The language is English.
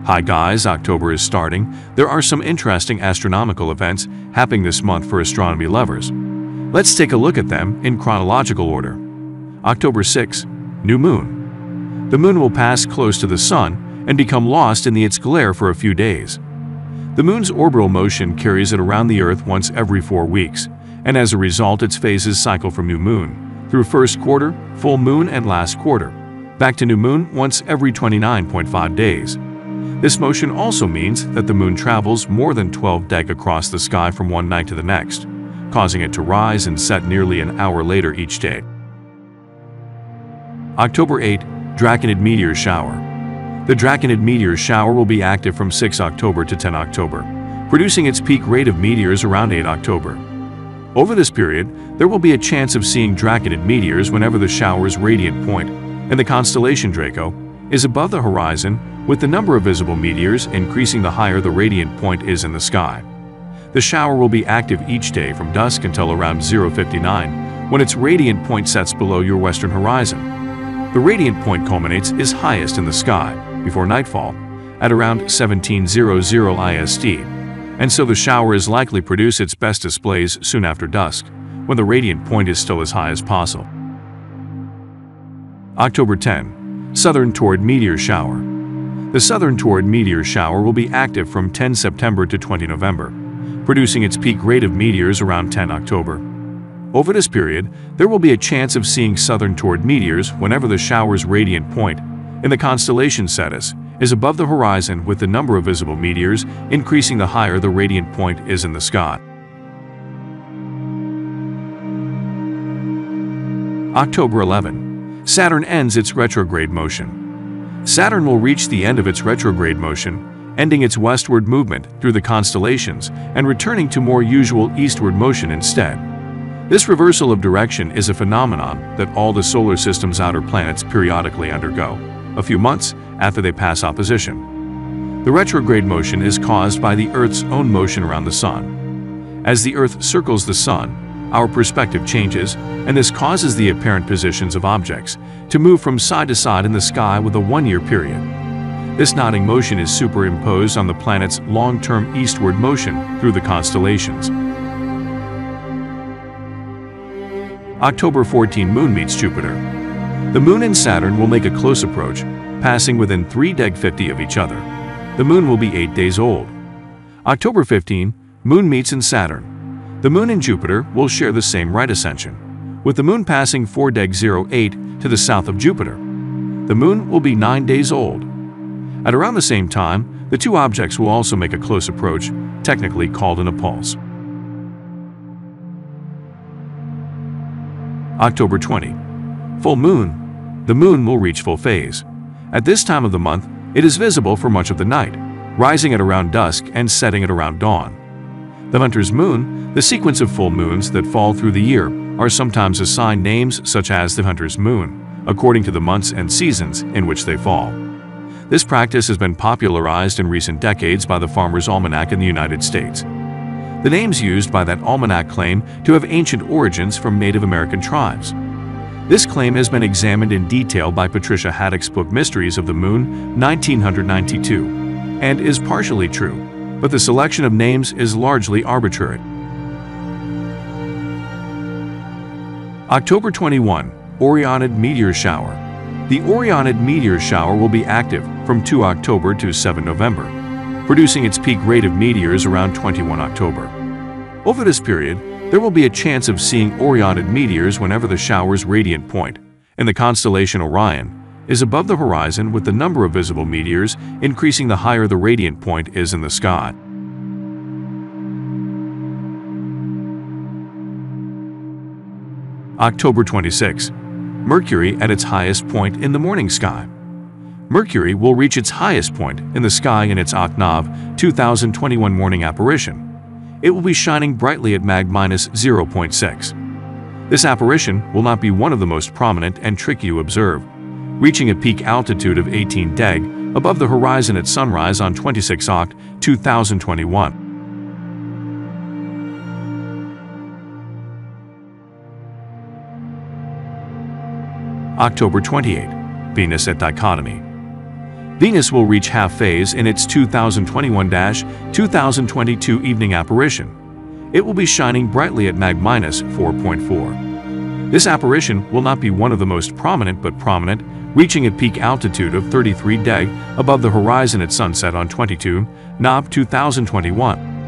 Hi guys, October is starting. There are some interesting astronomical events happening this month for astronomy lovers. Let's take a look at them in chronological order. October 6, New Moon. The Moon will pass close to the Sun and become lost in its glare for a few days. The Moon's orbital motion carries it around the Earth once every 4 weeks, and as a result its phases cycle from new moon through first quarter, full moon and last quarter, back to new moon once every 29.5 days. This motion also means that the Moon travels more than 12 days across the sky from one night to the next, causing it to rise and set nearly an hour later each day. October 8, Draconid Meteor Shower. The Draconid Meteor Shower will be active from 6 October to 10 October, producing its peak rate of meteors around 8 October. Over this period, there will be a chance of seeing Draconid meteors whenever the shower's radiant point in the constellation Draco is above the horizon, with the number of visible meteors increasing the higher the radiant point is in the sky. The shower will be active each day from dusk until around 0:59, when its radiant point sets below your western horizon. The radiant point culminates is highest in the sky before nightfall at around 1700 IST, and so the shower is likely to produce its best displays soon after dusk, when the radiant point is still as high as possible. October 10, Southern Taurid Meteor Shower. The Southern Taurid Meteor Shower will be active from 10 September to 20 November, producing its peak rate of meteors around 10 October. Over this period, there will be a chance of seeing Southern Taurid meteors whenever the shower's radiant point in the constellation Cetus is above the horizon, with the number of visible meteors increasing the higher the radiant point is in the sky. October 11, Saturn ends its retrograde motion. Saturn will reach the end of its retrograde motion, ending its westward movement through the constellations and returning to more usual eastward motion instead. This reversal of direction is a phenomenon that all the solar system's outer planets periodically undergo, a few months after they pass opposition. The retrograde motion is caused by the Earth's own motion around the Sun. As the Earth circles the Sun, our perspective changes, and this causes the apparent positions of objects to move from side to side in the sky with a one-year period. This nodding motion is superimposed on the planet's long-term eastward motion through the constellations. October 14, Moon meets Jupiter. The Moon and Saturn will make a close approach, passing within 3.50 of each other. The Moon will be 8 days old. October 15, Moon meets in Saturn. The Moon and Jupiter will share the same right ascension, with the Moon passing 4.08 to the south of Jupiter. The Moon will be 9 days old. At around the same time, the two objects will also make a close approach, technically called an appulse. October 20, Full Moon. The Moon will reach full phase. At this time of the month, it is visible for much of the night, rising at around dusk and setting at around dawn. The Hunter's Moon, the sequence of full moons that fall through the year, are sometimes assigned names such as the Hunter's Moon, according to the months and seasons in which they fall. This practice has been popularized in recent decades by the Farmer's Almanac in the United States. The names used by that almanac claim to have ancient origins from Native American tribes. This claim has been examined in detail by Patricia Haddock's book Mysteries of the Moon, 1992, and is partially true, but the selection of names is largely arbitrary. October 21, Orionid Meteor Shower. The Orionid Meteor Shower will be active from 2 October to 7 November, producing its peak rate of meteors around 21 October. Over this period, there will be a chance of seeing Orionid meteors whenever the shower's radiant point in the constellation Orion is above the horizon, with the number of visible meteors increasing the higher the radiant point is in the sky. October 26, Mercury at its highest point in the morning sky. Mercury will reach its highest point in the sky in its Octave 2021 morning apparition. It will be shining brightly at mag-0.6. This apparition will not be one of the most prominent and tricky to observe, reaching a peak altitude of 18 deg above the horizon at sunrise on 26 Oct 2021. October 28, Venus at dichotomy. Venus will reach half phase in its 2021-2022 evening apparition. It will be shining brightly at mag-4.4. This apparition will not be one of the most prominent but prominent, reaching a peak altitude of 33 deg above the horizon at sunset on 22 Nov 2021.